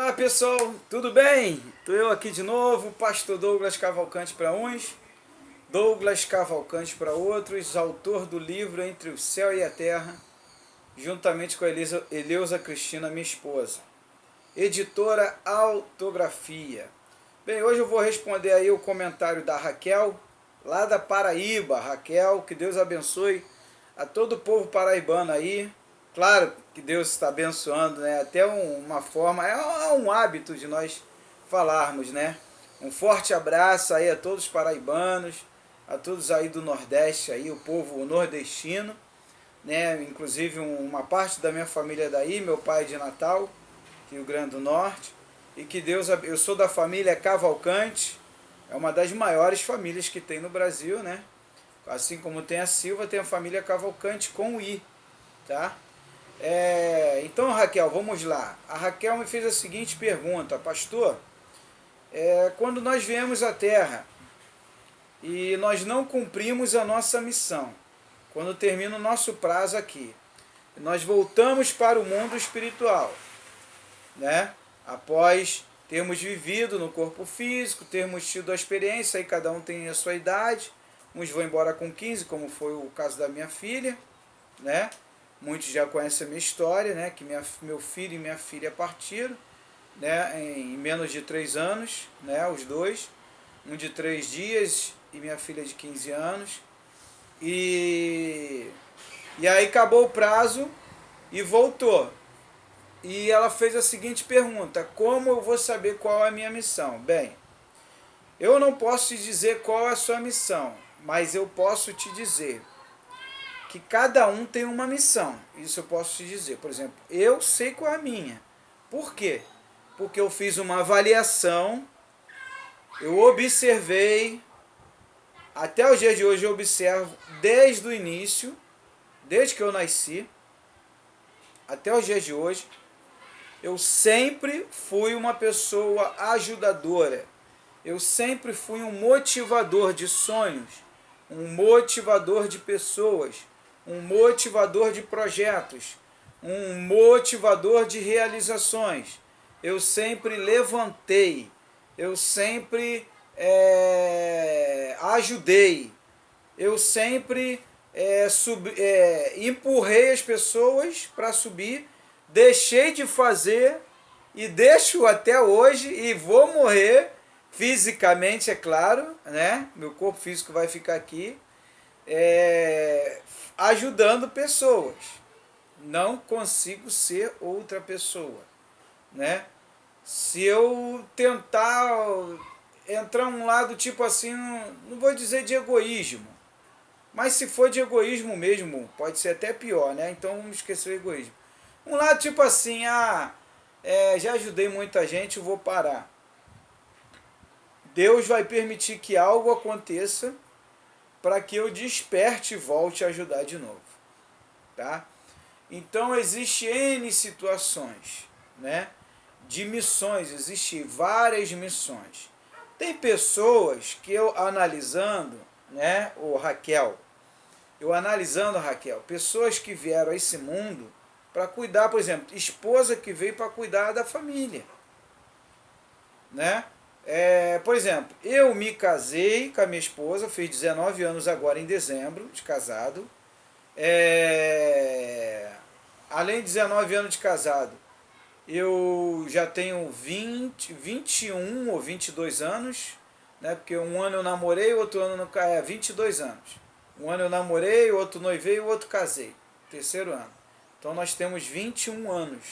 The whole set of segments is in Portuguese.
Olá pessoal, tudo bem? Estou eu aqui de novo, Pastor Douglas Cavalcante para uns, Douglas Cavalcante para outros, autor do livro Entre o Céu e a Terra, juntamente com a Eleusa Cristina, minha esposa, editora Autografia. Bem, hoje eu vou responder aí o comentário da Raquel, lá da Paraíba. Raquel, que Deus abençoe a todo o povo paraibano aí. Claro que Deus está abençoando, né? Até uma forma, é um hábito de nós falarmos, né? Um forte abraço aí a todos os paraibanos, a todos aí do Nordeste, aí, o povo nordestino, né? Inclusive uma parte da minha família é daí, meu pai é de Natal, Rio Grande do Norte. E que Deus, eu sou da família Cavalcante, é uma das maiores famílias que tem no Brasil, né? Assim como tem a Silva, tem a família Cavalcante com o I, tá? Então, Raquel, vamos lá. A Raquel me fez a seguinte pergunta: pastor, quando nós viemos à Terra e nós não cumprimos a nossa missão, quando termina o nosso prazo aqui, nós voltamos para o mundo espiritual, né? Após termos vivido no corpo físico, termos tido a experiência, aí cada um tem a sua idade, uns vão embora com 15, como foi o caso da minha filha, né? Muitos já conhecem a minha história, né? Que meu filho e minha filha partiram, né? Em menos de 3 anos, né? Os dois, um de 3 dias e minha filha de 15 anos. E aí acabou o prazo e voltou. E ela fez a seguinte pergunta: como eu vou saber qual é a minha missão? Bem, eu não posso te dizer qual é a sua missão, mas eu posso te dizer que cada um tem uma missão. Isso eu posso te dizer. Por exemplo, eu sei qual é a minha. Por quê? Porque eu fiz uma avaliação, eu observei, até os dias de hoje eu observo desde o início, desde que eu nasci, até os dias de hoje, eu sempre fui uma pessoa ajudadora. Eu sempre fui um motivador de sonhos, um motivador de pessoas, um motivador de projetos, um motivador de realizações. Eu sempre levantei, eu sempre ajudei, eu sempre empurrei as pessoas para subir, deixei de fazer e deixo até hoje e vou morrer fisicamente, é claro, né? Meu corpo físico vai ficar aqui, ajudando pessoas. Não consigo ser outra pessoa, né? Se eu tentar entrar um lado tipo assim, não vou dizer de egoísmo, mas se for de egoísmo mesmo, pode ser até pior, né? Então vamos esquecer o egoísmo. Um lado tipo assim, já ajudei muita gente, eu vou parar. Deus vai permitir que algo aconteça para que eu desperte e volte a ajudar de novo, tá? Então existe N situações, né? De missões, existem várias missões. Tem pessoas que eu analisando, né, Raquel, pessoas que vieram a esse mundo para cuidar, por exemplo, esposa que veio para cuidar da família, né? Por exemplo, eu me casei com a minha esposa, fiz 19 anos agora em dezembro de casado. Além de 19 anos de casado, eu já tenho 21 ou 22 anos, né? Porque um ano eu namorei, outro ano não, 22 anos. Um ano eu namorei, outro noivei, o outro casei. Terceiro ano. Então nós temos 21 anos.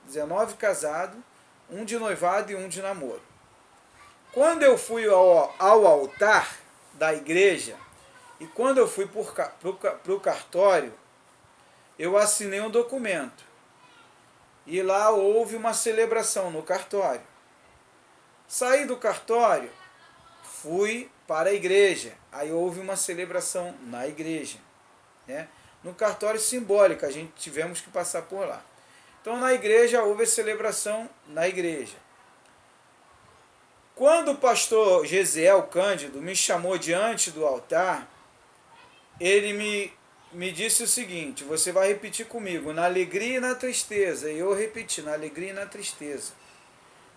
19 casado, um de noivado e um de namoro. Quando eu fui ao altar da igreja e quando eu fui para o cartório, eu assinei um documento. E lá houve uma celebração no cartório. Saí do cartório, fui para a igreja. Aí houve uma celebração na igreja, né? No cartório simbólico, a gente tivemos que passar por lá. Então na igreja houve a celebração na igreja. Quando o pastor Gesiel Cândido me chamou diante do altar, ele me disse o seguinte: você vai repetir comigo, na alegria e na tristeza. E eu repeti, na alegria e na tristeza.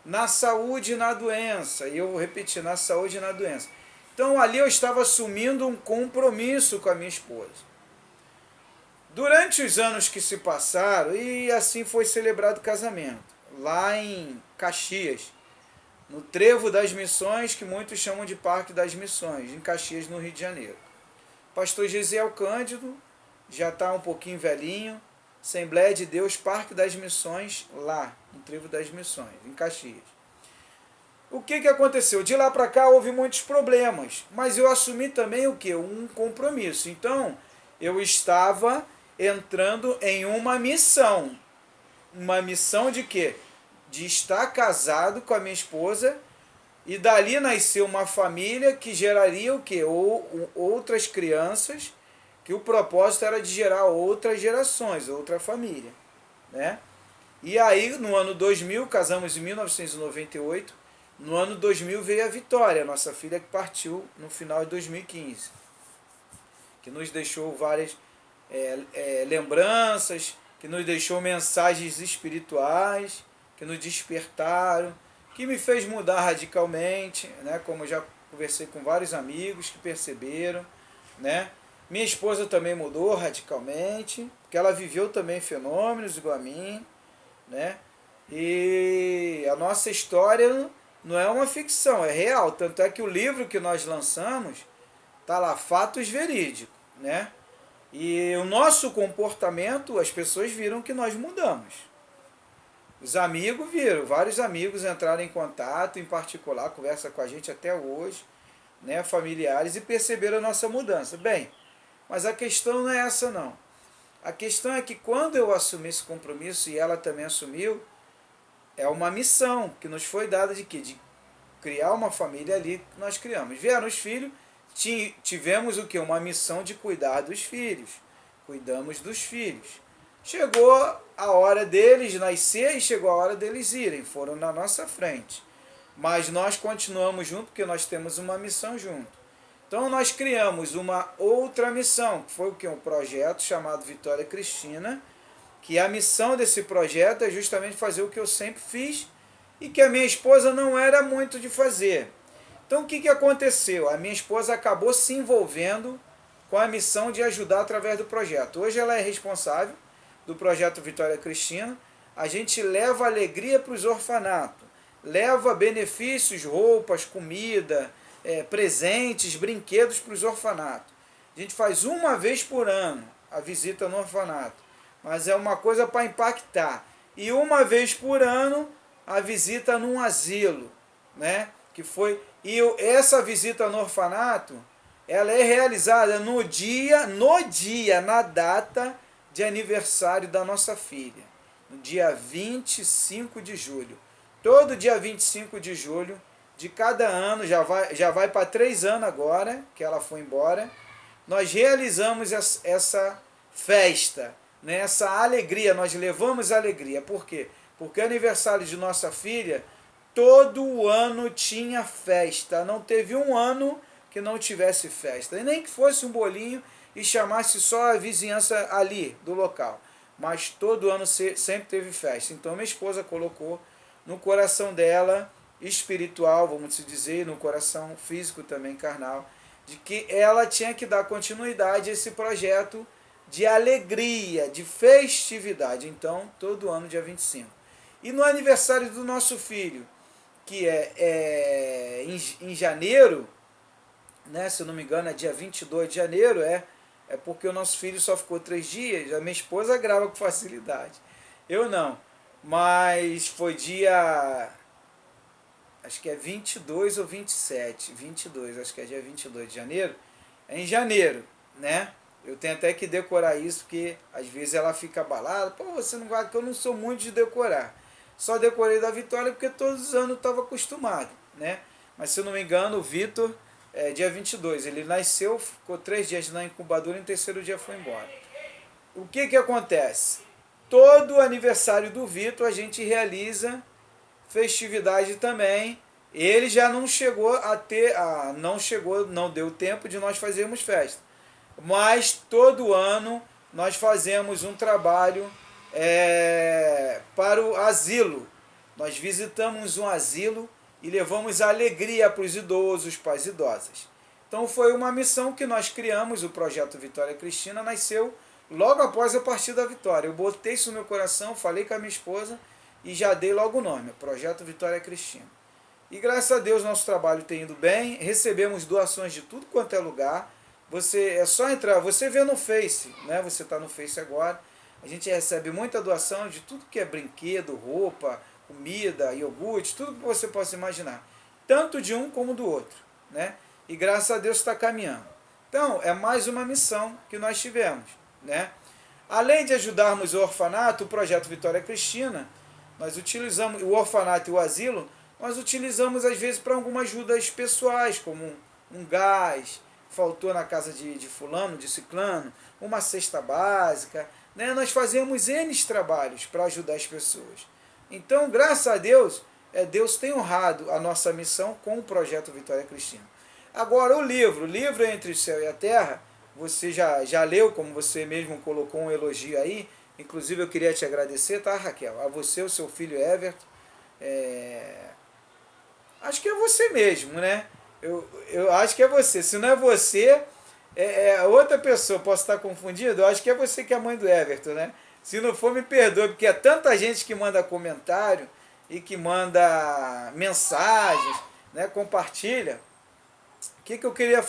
na saúde e na doença. E eu vou repetir, na saúde e na doença. Então ali eu estava assumindo um compromisso com a minha esposa. Durante os anos que se passaram, e assim foi celebrado o casamento, lá em Caxias, no Trevo das Missões, que muitos chamam de Parque das Missões, em Caxias, no Rio de Janeiro. Pastor Gesiel Cândido, já está um pouquinho velhinho, Assembleia de Deus, Parque das Missões, lá, no Trevo das Missões, em Caxias. O que aconteceu? De lá para cá houve muitos problemas, mas eu assumi também o quê? Um compromisso. Então, eu estava entrando em uma missão. Uma missão de quê? De estar casado com a minha esposa e dali nasceu uma família que geraria o quê? Outras crianças, que o propósito era de gerar outras gerações, outra família, né? E aí, no ano 2000, casamos em 1998, no ano 2000 veio a Vitória, nossa filha que partiu no final de 2015, que nos deixou várias lembranças, que nos deixou mensagens espirituais, que nos despertaram, que me fez mudar radicalmente, né? Como eu já conversei com vários amigos que perceberam, né? Minha esposa também mudou radicalmente, porque ela viveu também fenômenos igual a mim, né? E a nossa história não é uma ficção, é real. Tanto é que o livro que nós lançamos está lá, Fatos Verídicos, né? E o nosso comportamento, as pessoas viram que nós mudamos. Os amigos viram, vários amigos entraram em contato, em particular, conversa com a gente até hoje, né, familiares, e perceberam a nossa mudança. Bem, mas a questão não é essa não. A questão é que quando eu assumi esse compromisso, e ela também assumiu, é uma missão que nos foi dada de quê? De criar uma família ali que nós criamos. Vieram os filhos, tivemos o quê? Uma missão de cuidar dos filhos. Cuidamos dos filhos. Chegou a hora deles nascer e chegou a hora deles irem. Foram na nossa frente. Mas nós continuamos junto porque nós temos uma missão junto. Então nós criamos uma outra missão, que foi o quê? Um projeto chamado Vitória Cristina, que a missão desse projeto é justamente fazer o que eu sempre fiz e que a minha esposa não era muito de fazer. Então o que aconteceu? A minha esposa acabou se envolvendo com a missão de ajudar através do projeto. Hoje ela é responsável do projeto Vitória Cristina. A gente leva alegria para os orfanatos, leva benefícios, roupas, comida, presentes, brinquedos para os orfanatos. A gente faz uma vez por ano a visita no orfanato, mas é uma coisa para impactar. E uma vez por ano a visita num asilo, né? Que foi, e essa visita no orfanato, ela é realizada na data de aniversário da nossa filha, no dia 25 de julho. Todo dia 25 de julho de cada ano, já vai para 3 anos agora, que ela foi embora, nós realizamos essa festa, né? Essa alegria, nós levamos alegria. Por quê? Porque o aniversário de nossa filha, todo ano tinha festa, não teve um ano que não tivesse festa, e nem que fosse um bolinho e chamasse só a vizinhança ali do local, mas todo ano sempre teve festa. Então minha esposa colocou no coração dela, espiritual, vamos dizer, no coração físico também, carnal, de que ela tinha que dar continuidade a esse projeto de alegria, de festividade. Então, todo ano, dia 25. E no aniversário do nosso filho, que em janeiro, né, se eu não me engano, é dia 22 de janeiro, é porque o nosso filho só ficou 3 dias, a minha esposa grava com facilidade. Eu não, mas foi dia, acho que é 22 ou 27, 22, acho que é dia 22 de janeiro, é em janeiro, né? Eu tenho até que decorar isso, porque às vezes ela fica abalada, pô, você não guarda, que eu não sou muito de decorar. Só decorei da Vitória porque todos os anos eu estava acostumado, né? Mas se eu não me engano, o Vitor, dia 22, ele nasceu, ficou 3 dias na incubadora e no 3º dia foi embora. O que acontece? Todo aniversário do Vitor a gente realiza festividade também. Ele já não chegou a ter, não deu tempo de nós fazermos festa. Mas todo ano nós fazemos um trabalho para o asilo. Nós visitamos um asilo e levamos alegria para os idosos, para as idosas. Então foi uma missão que nós criamos, o Projeto Vitória Cristina nasceu logo após a partida da Vitória. Eu botei isso no meu coração, falei com a minha esposa e já dei logo o nome, Projeto Vitória Cristina. E graças a Deus nosso trabalho tem ido bem, recebemos doações de tudo quanto é lugar. É só entrar, você vê no Face, né? Você está no Face agora. A gente recebe muita doação de tudo que é brinquedo, roupa, comida, iogurte, tudo que você possa imaginar. Tanto de um como do outro, né? E graças a Deus está caminhando. Então, é mais uma missão que nós tivemos, né? Além de ajudarmos o orfanato, o Projeto Vitória Cristina, nós utilizamos o orfanato e o asilo, nós utilizamos às vezes para algumas ajudas pessoais, como um gás, faltou na casa de fulano, de ciclano, uma cesta básica, né? Nós fazemos N trabalhos para ajudar as pessoas. Então, graças a Deus, Deus tem honrado a nossa missão com o Projeto Vitória Cristina. Agora, o livro Entre o Céu e a Terra, você já leu, como você mesmo colocou um elogio aí, inclusive eu queria te agradecer, tá, Raquel? A você, o seu filho Everton, acho que é você mesmo, né? Eu acho que é você. Se não é você, é outra pessoa. Posso estar confundido? Eu acho que é você que é a mãe do Everton, né? Se não for, me perdoe, porque é tanta gente que manda comentário e que manda mensagens, né? Compartilha. O que eu queria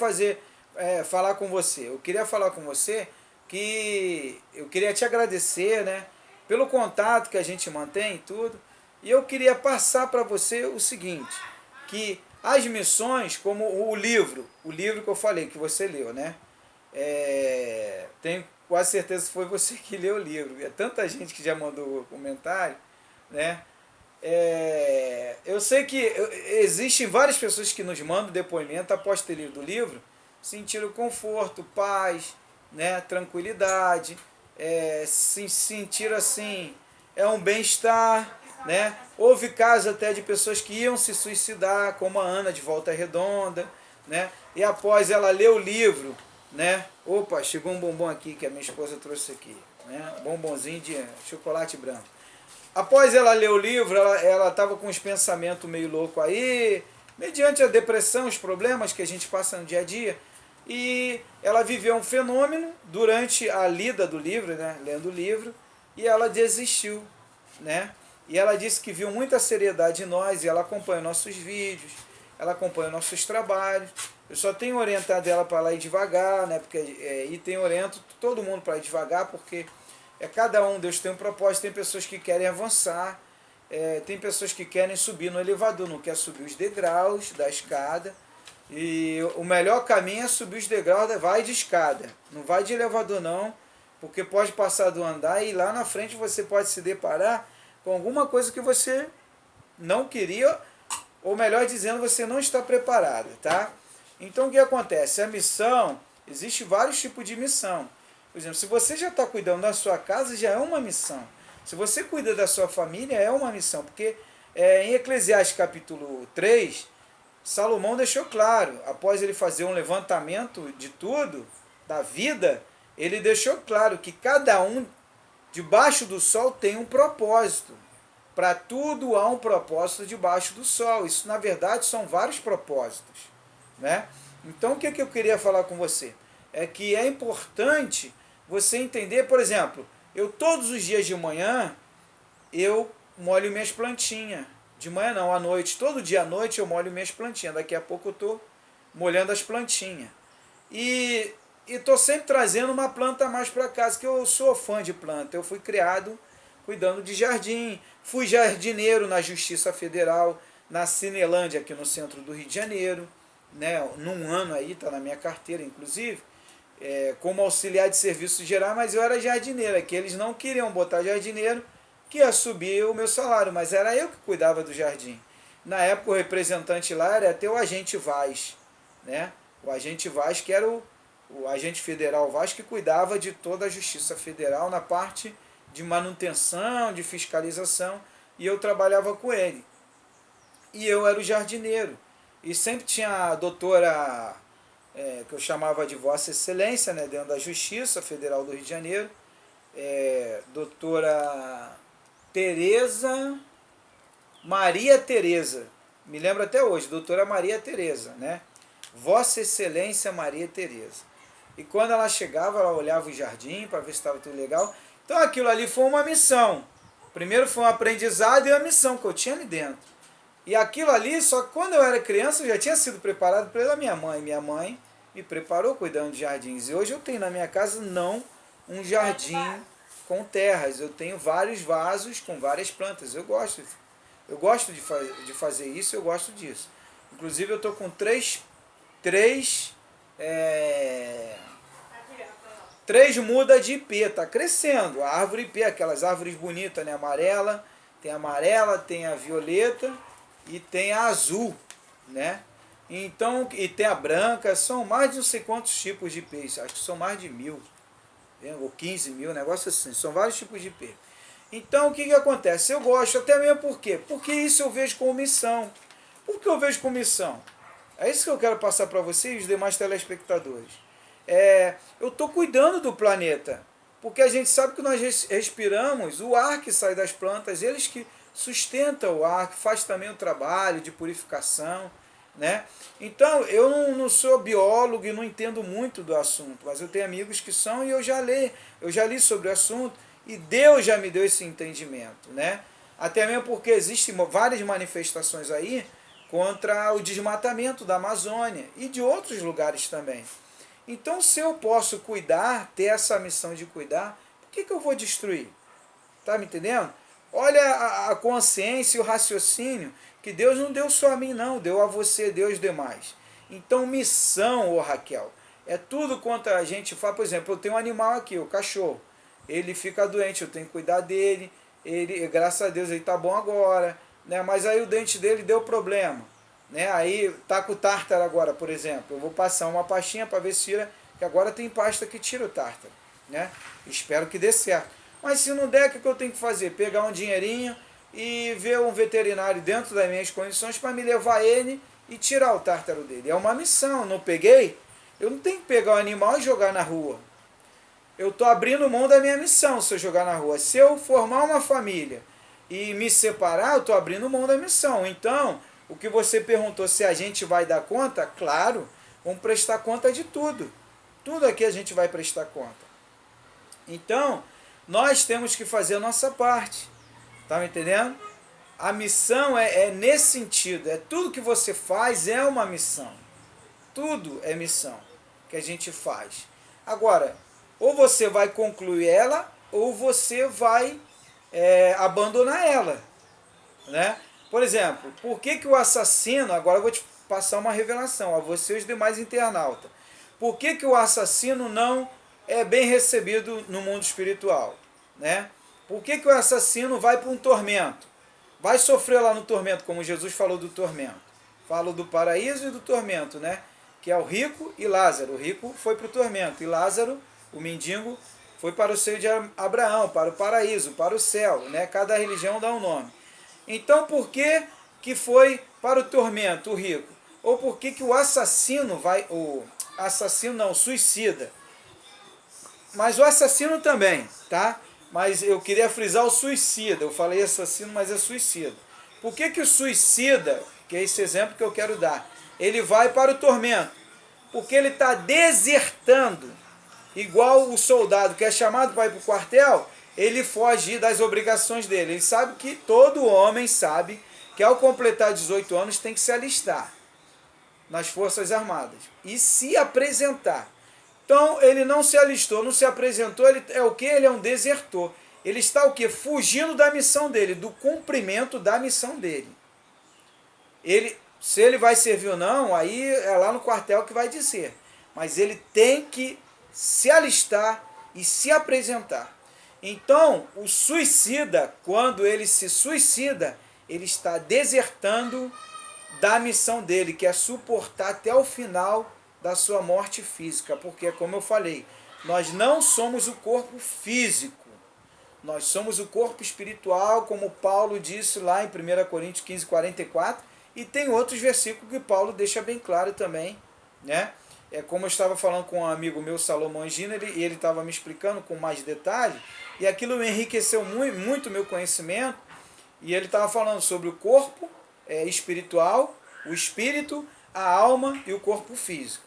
falar com você? Eu queria falar com você que eu queria te agradecer, né? Pelo contato que a gente mantém e tudo. E eu queria passar para você o seguinte, que as missões, como o livro que eu falei, que você leu, né? Tenho quase certeza que foi você que leu o livro. É tanta gente que já mandou comentário, né? Eu sei que existem várias pessoas que nos mandam depoimento após ter lido o livro, sentiram conforto, paz, né? Tranquilidade, se sentir assim, um bem-estar, né? Houve casos até de pessoas que iam se suicidar, como a Ana de Volta Redonda, né? E após ela ler o livro, né? Opa, chegou um bombom aqui que a minha esposa trouxe aqui, né? Bombonzinho de chocolate branco. Após ela ler o livro, ela estava com uns pensamentos meio loucos aí, mediante a depressão, os problemas que a gente passa no dia a dia, e ela viveu um fenômeno durante a lida do livro, né? Lendo o livro, e ela desistiu, né? E ela disse que viu muita seriedade em nós, e ela acompanha nossos vídeos, ela acompanha nossos trabalhos. Eu só tenho orientado ela para lá ir devagar, né? Porque, e tenho oriento todo mundo para ir devagar, porque cada um, Deus tem um propósito. Tem pessoas que querem avançar, tem pessoas que querem subir no elevador, não quer subir os degraus da escada. E o melhor caminho é subir os degraus, vai de escada, não vai de elevador não, porque pode passar do andar e lá na frente você pode se deparar com alguma coisa que você não queria, ou melhor dizendo, você não está preparado, tá? Então o que acontece? A missão, existe vários tipos de missão. Por exemplo, se você já está cuidando da sua casa, já é uma missão. Se você cuida da sua família, é uma missão, porque em Eclesiastes capítulo 3, Salomão deixou claro, após ele fazer um levantamento de tudo, da vida, ele deixou claro que cada um debaixo do sol tem um propósito. Para tudo há um propósito debaixo do sol. Isso, na verdade, são vários propósitos, né? Então, o que eu queria falar com você? É que é importante você entender, por exemplo, eu todos os dias de manhã, eu molho minhas plantinhas. De manhã não, à noite. Todo dia à noite eu molho minhas plantinhas. Daqui a pouco eu estou molhando as plantinhas. E estou sempre trazendo uma planta a mais para casa, que eu sou fã de planta. Eu fui criado cuidando de jardim, fui jardineiro na Justiça Federal, na Cinelândia, aqui no centro do Rio de Janeiro, né? Num ano aí, está na minha carteira, inclusive, como auxiliar de serviços gerais, mas eu era jardineiro, que eles não queriam botar jardineiro, que ia subir o meu salário, mas era eu que cuidava do jardim. Na época o representante lá era até o agente Vaz, né? O agente Vaz, que era o agente federal Vaz, que cuidava de toda a Justiça Federal na parte de manutenção, de fiscalização, e eu trabalhava com ele. E eu era o jardineiro. E sempre tinha a doutora, que eu chamava de Vossa Excelência, né, dentro da Justiça Federal do Rio de Janeiro, doutora Tereza, Maria Teresa, me lembro até hoje, doutora Maria Teresa, né? Vossa Excelência Maria Teresa. E quando ela chegava, ela olhava o jardim para ver se estava tudo legal. Então aquilo ali foi uma missão. Primeiro foi um aprendizado e uma missão que eu tinha ali dentro. E aquilo ali, só que quando eu era criança, eu já tinha sido preparado pela minha mãe. Minha mãe me preparou cuidando de jardins. E hoje eu tenho na minha casa não um jardim com terras. Eu tenho vários vasos com várias plantas. Eu gosto de fazer isso, eu gosto disso. Inclusive eu estou com três mudas de ipê, tá crescendo. A árvore ipê, aquelas árvores bonitas, né? Amarela, tem a violeta e tem a azul, né? Então, e tem a branca, são mais de não sei quantos tipos de ipês, acho que são mais de 1000, ou 15.000, negócio assim, são vários tipos de ipê. Então, o que acontece? Eu gosto, até mesmo por quê? Porque isso eu vejo como missão. Por que eu vejo como missão? É isso que eu quero passar para vocês e os demais telespectadores. Eu estou cuidando do planeta, porque a gente sabe que nós respiramos o ar que sai das plantas, eles que sustentam o ar, que faz também o trabalho de purificação, né? Então, eu não sou biólogo e não entendo muito do assunto, mas eu tenho amigos que são e eu já li sobre o assunto e Deus já me deu esse entendimento, né? Até mesmo porque existem várias manifestações aí contra o desmatamento da Amazônia e de outros lugares também. Então, se eu posso cuidar, ter essa missão de cuidar, por que eu vou destruir? Tá me entendendo? Olha a consciência e o raciocínio que Deus não deu só a mim, não. Deu a você, deu aos demais. Então, missão, ô Raquel, é tudo quanto a gente faz. Por exemplo, eu tenho um animal aqui, o cachorro. Ele fica doente, eu tenho que cuidar dele. Ele, graças a Deus, ele está bom agora, né? Mas aí o dente dele deu problema. Né? Aí tá com o tártaro agora, por exemplo. Eu vou passar uma pastinha para ver se tira, que agora tem pasta que tira o tártaro. Né? Espero que dê certo. Mas se não der, o que eu tenho que fazer? Pegar um dinheirinho e ver um veterinário dentro das minhas condições para me levar ele e tirar o tártaro dele. É uma missão, não peguei? Eu não tenho que pegar o animal e jogar na rua. Eu estou abrindo mão da minha missão se eu jogar na rua. Se eu formar uma família e me separar, eu estou abrindo mão da missão. Então, o que você perguntou, se a gente vai dar conta, claro, vamos prestar conta de tudo. Tudo aqui a gente vai prestar conta. Então, nós temos que fazer a nossa parte. Tá me entendendo? A missão é nesse sentido. Tudo que você faz é uma missão. Tudo é missão que a gente faz. Agora, ou você vai concluir ela, ou você vai abandonar ela. Né? Por exemplo, por que o assassino, agora eu vou te passar uma revelação a você e os demais internautas. Por que o assassino não é bem recebido no mundo espiritual? Né? Por que o assassino vai para um tormento? Vai sofrer lá no tormento, como Jesus falou do tormento. Falo do paraíso e do tormento, né? Que é o rico e Lázaro. O rico foi para o tormento e Lázaro, o mendigo, foi para o seio de Abraão, para o paraíso, para o céu. Né? Cada religião dá um nome. Então, por que foi para o tormento o rico? Ou por que o assassino vai... O assassino não, suicida. Mas o assassino também, tá? Mas eu queria frisar o suicida. Eu falei assassino, mas é suicida. Por que o suicida, que é esse exemplo que eu quero dar, ele vai para o tormento? Porque ele está desertando. Igual o soldado que é chamado para ir para o quartel, ele foge das obrigações dele. Ele sabe que todo homem sabe que ao completar 18 anos tem que se alistar nas Forças Armadas e se apresentar. Então ele não se alistou, não se apresentou, ele é o que? Ele é um desertor. Ele está o que? Fugindo da missão dele, do cumprimento da missão dele. Se ele vai servir ou não, aí é lá no quartel que vai dizer. Mas ele tem que se alistar e se apresentar. Então, o suicida, quando ele se suicida, ele está desertando da missão dele, que é suportar até o final da sua morte física. Porque, como eu falei, nós não somos o corpo físico. Nós somos o corpo espiritual, como Paulo disse lá em 1 Coríntios 15, 44, e tem outros versículos que Paulo deixa bem claro também, né? É como eu estava falando com um amigo meu, Salomão Angina, e ele estava me explicando com mais detalhe, e aquilo me enriqueceu muito o meu conhecimento, E ele estava falando sobre o corpo espiritual, o espírito, a alma e o corpo físico.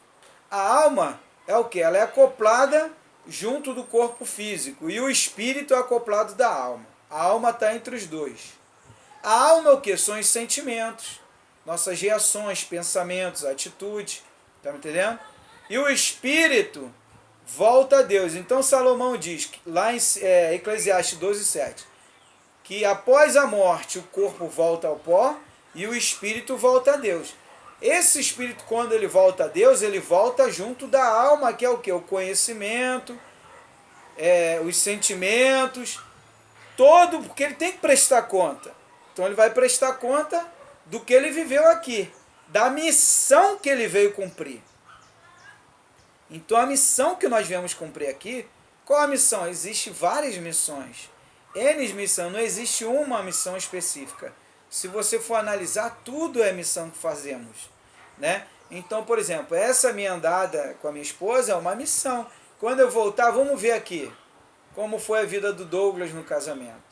A alma é o que? Ela é acoplada junto do corpo físico e o espírito é acoplado da alma. A alma está entre os dois. A alma é o que? São os sentimentos, nossas reações, pensamentos, atitudes. Está me entendendo? E o espírito volta a Deus. Então Salomão diz, lá em Eclesiastes 12:7, que após a morte o corpo volta ao pó e o espírito volta a Deus. Esse espírito, quando ele volta a Deus, ele volta junto da alma, que é o que? O conhecimento, os sentimentos, todo, porque ele tem que prestar conta. Então ele vai prestar conta do que ele viveu aqui, da missão que ele veio cumprir. Então a missão que nós viemos cumprir aqui, qual a missão? Existem várias missões. N missão, não existe uma missão específica. Se você for analisar, tudo é missão que fazemos, né? Então, por exemplo, essa minha andada com a minha esposa é uma missão. Quando eu voltar, vamos ver aqui como foi a vida do Douglas no casamento.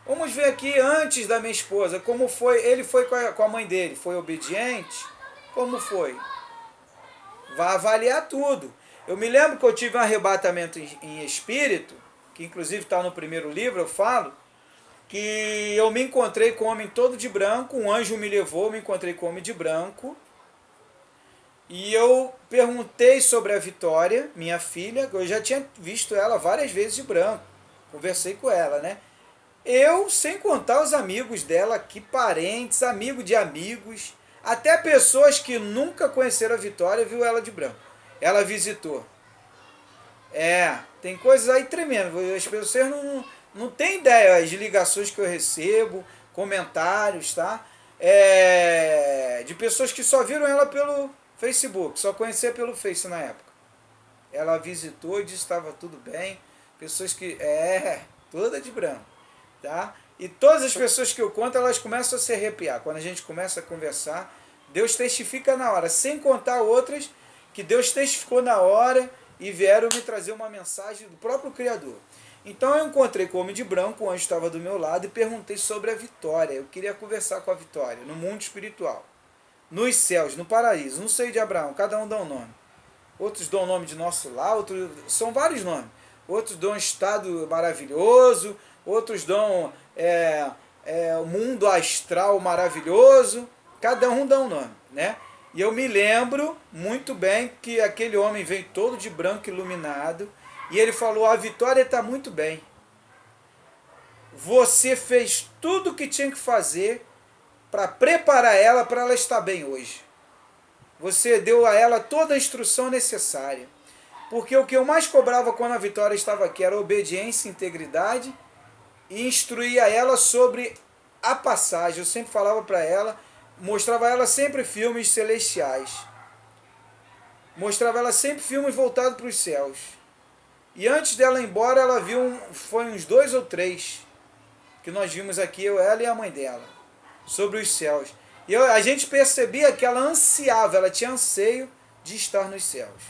Vamos ver aqui antes da minha esposa, como foi, ele foi com a mãe dele, foi obediente? Como foi? Vai avaliar tudo. Eu me lembro que eu tive um arrebatamento em espírito, que inclusive está no primeiro livro, eu falo, que eu me encontrei com um homem todo de branco, um anjo me levou, me encontrei com um homem de branco, e eu perguntei sobre a Vitória, minha filha, eu já tinha visto ela várias vezes de branco, conversei com ela, né? Eu, sem contar os amigos dela, que parentes, amigos de amigos, até pessoas que nunca conheceram a Vitória, viu ela de branco. Ela visitou. Tem coisas aí tremendas, as pessoas não têm ideia, as ligações que eu recebo, comentários, tá? De pessoas que só viram ela pelo Facebook, só conhecia pelo Face na época. Ela visitou e disse que estava tudo bem. Pessoas que... toda de branco, tá? E todas as pessoas que eu conto, elas começam a se arrepiar. Quando a gente começa a conversar, Deus testifica na hora, sem contar outras que Deus testificou na hora e vieram me trazer uma mensagem do próprio Criador. Então eu encontrei com o homem de branco, o anjo estava do meu lado, e perguntei sobre a Vitória. Eu queria conversar com a Vitória, no mundo espiritual, nos céus, no paraíso. Não sei de Abraão, cada um dá um nome. Outros dão o nome de nosso lar, outros são vários nomes. Outros dão um estado maravilhoso, outros dão o mundo astral maravilhoso. Cada um dá um nome, né? E eu me lembro muito bem que aquele homem veio todo de branco iluminado e ele falou, a Vitória está muito bem. Você fez tudo o que tinha que fazer para preparar ela para ela estar bem hoje. Você deu a ela toda a instrução necessária. Porque o que eu mais cobrava quando a Vitória estava aqui era obediência, integridade e instruía ela sobre a passagem. Eu sempre falava para ela, mostrava a ela sempre filmes celestiais. Mostrava ela sempre filmes voltados para os céus. E antes dela ir embora, ela viu, foi uns 2 ou 3, que nós vimos aqui, ela e a mãe dela, sobre os céus. E a gente percebia que ela ansiava, ela tinha anseio de estar nos céus.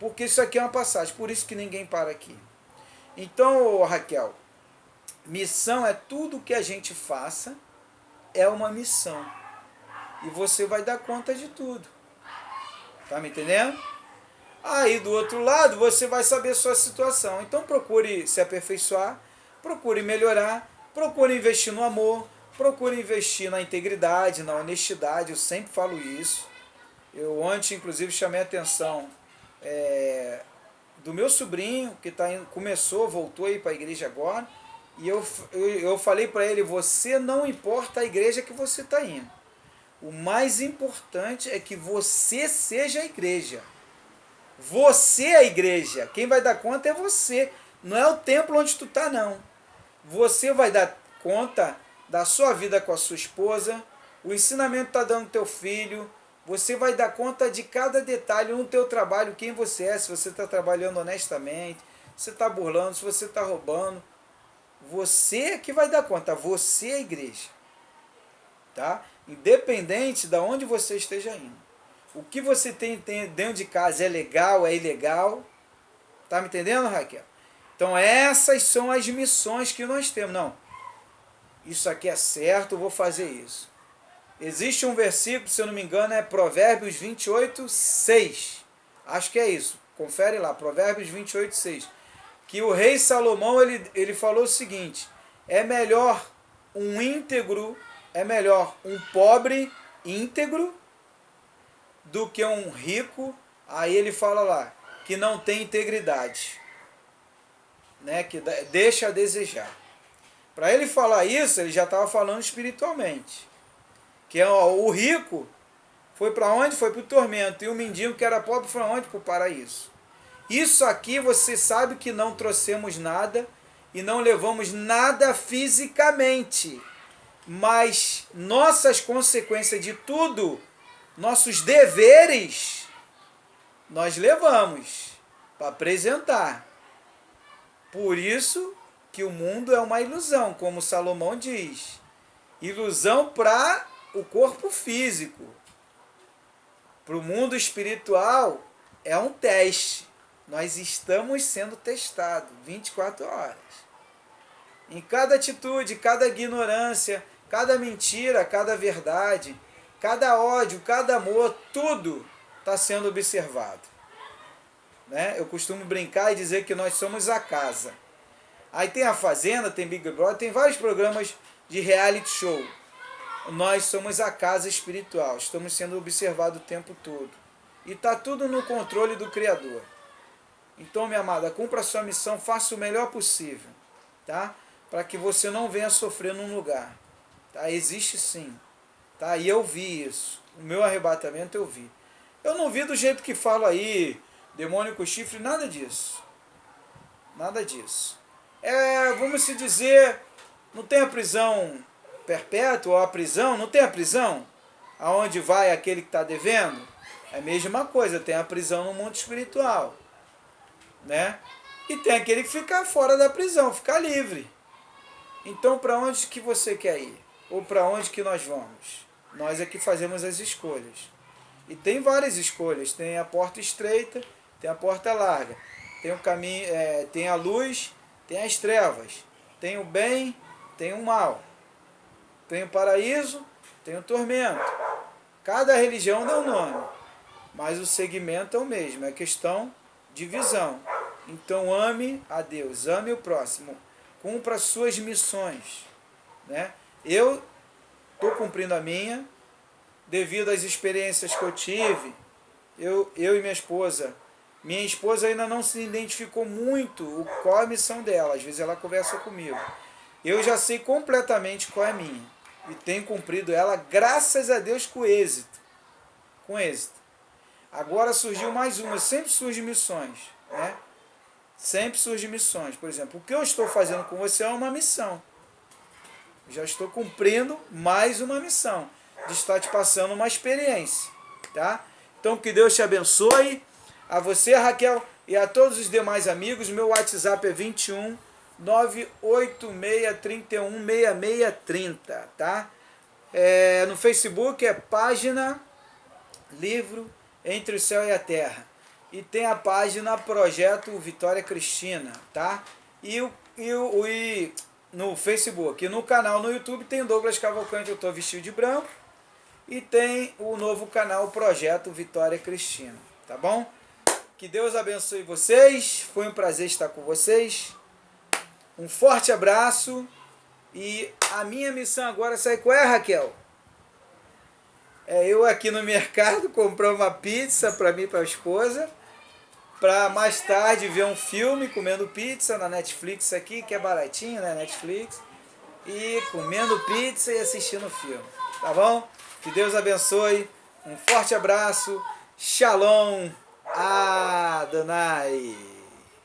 Porque isso aqui é uma passagem, por isso que ninguém para aqui. Então, Raquel, missão é tudo que a gente faça, é uma missão. E você vai dar conta de tudo. Tá me entendendo? Aí do outro lado você vai saber sua situação. Então procure se aperfeiçoar, procure melhorar, procure investir no amor, procure investir na integridade, na honestidade. Eu sempre falo isso. Eu ontem, inclusive, chamei a atenção do meu sobrinho, que voltou a ir para a igreja agora, e eu falei para ele, você não importa a igreja que você está indo. O mais importante é que você seja a igreja. Você é a igreja. Quem vai dar conta é você. Não é o templo onde tu está, não. Você vai dar conta da sua vida com a sua esposa, o ensinamento está dando teu filho, você vai dar conta de cada detalhe no teu trabalho, quem você é, se você está trabalhando honestamente, se você está burlando, se você está roubando. Você é que vai dar conta, você é a igreja. Tá? Independente de onde você esteja indo. O que você tem dentro de casa é legal, é ilegal. Tá me entendendo, Raquel? Então essas são as missões que nós temos. Não. isso aqui é certo, eu vou fazer isso. Existe um versículo, se eu não me engano, é Provérbios 28, 6. Acho que é isso. Confere lá, Provérbios 28, 6. Que o rei Salomão, ele falou o seguinte: é melhor um íntegro, é melhor um pobre íntegro do que um rico, aí ele fala lá, que não tem integridade, né? Que deixa a desejar. Para ele falar isso, ele já estava falando espiritualmente. Que o rico foi para onde? Foi para o tormento. E o mendigo que era pobre foi onde? Para o paraíso. Isso aqui você sabe que não trouxemos nada e não levamos nada fisicamente. Mas nossas consequências de tudo, nossos deveres, nós levamos para apresentar. Por isso que o mundo é uma ilusão, como Salomão diz. Ilusão para o corpo físico. Para o mundo espiritual é um teste. Nós estamos sendo testados 24 horas. Em cada atitude, cada ignorância, cada mentira, cada verdade, cada ódio, cada amor, tudo está sendo observado. Né? Eu costumo brincar e dizer que nós somos a casa. Aí tem a Fazenda, tem Big Brother, tem vários programas de reality show. Nós somos a casa espiritual, estamos sendo observados o tempo todo. E está tudo no controle do Criador. Então, minha amada, cumpra a sua missão, faça o melhor possível, tá? Para que você não venha sofrer num lugar. Tá? Existe sim. Tá? E eu vi isso. O meu arrebatamento eu vi. Eu não vi do jeito que falo aí, demônio com chifre, nada disso. Nada disso. Vamos se dizer, não tem a prisão perpétua ou a prisão, não tem a prisão? Aonde vai aquele que está devendo? É a mesma coisa, tem a prisão no mundo espiritual. Né? E tem aquele que fica fora da prisão, fica livre. Então, para onde que você quer ir? Ou para onde que nós vamos? Nós é que fazemos as escolhas. E tem várias escolhas. Tem a porta estreita, tem a porta larga. Tem o caminho, tem a luz, tem as trevas. Tem o bem, tem o mal. Tem o paraíso, tem o tormento. Cada religião dá um nome. Mas o segmento é o mesmo. É questão de visão. Então ame a Deus, ame o próximo. Cumpra as suas missões. Né? Eu estou cumprindo a minha, devido às experiências que eu tive, eu e minha esposa. Minha esposa ainda não se identificou muito qual a missão dela, às vezes ela conversa comigo. Eu já sei completamente qual é a minha, e tenho cumprido ela, graças a Deus, com êxito. Com êxito. Agora surgiu mais uma, sempre surgem missões. Né? Sempre surgem missões. Por exemplo, o que eu estou fazendo com você é uma missão. Já estou cumprindo mais uma missão, de estar te passando uma experiência, tá? Então que Deus te abençoe, a você, Raquel, e a todos os demais amigos. Meu WhatsApp é 21 986 31 6630, tá? No Facebook é página Livro Entre o Céu e a Terra, e tem a página Projeto Vitória Cristina, tá? E no Facebook. E no canal no YouTube tem Douglas Cavalcante, eu estou vestido de branco. E tem o novo canal Projeto Vitória Cristina. Tá bom? Que Deus abençoe vocês. Foi um prazer estar com vocês. Um forte abraço. E a minha missão agora, sabe qual é, Raquel? Eu aqui no mercado comprar uma pizza para mim e para a esposa, para mais tarde ver um filme comendo pizza na Netflix aqui, que é baratinho, né, Netflix, e comendo pizza e assistindo filme, tá bom? Que Deus abençoe, um forte abraço, Shalom Adonai.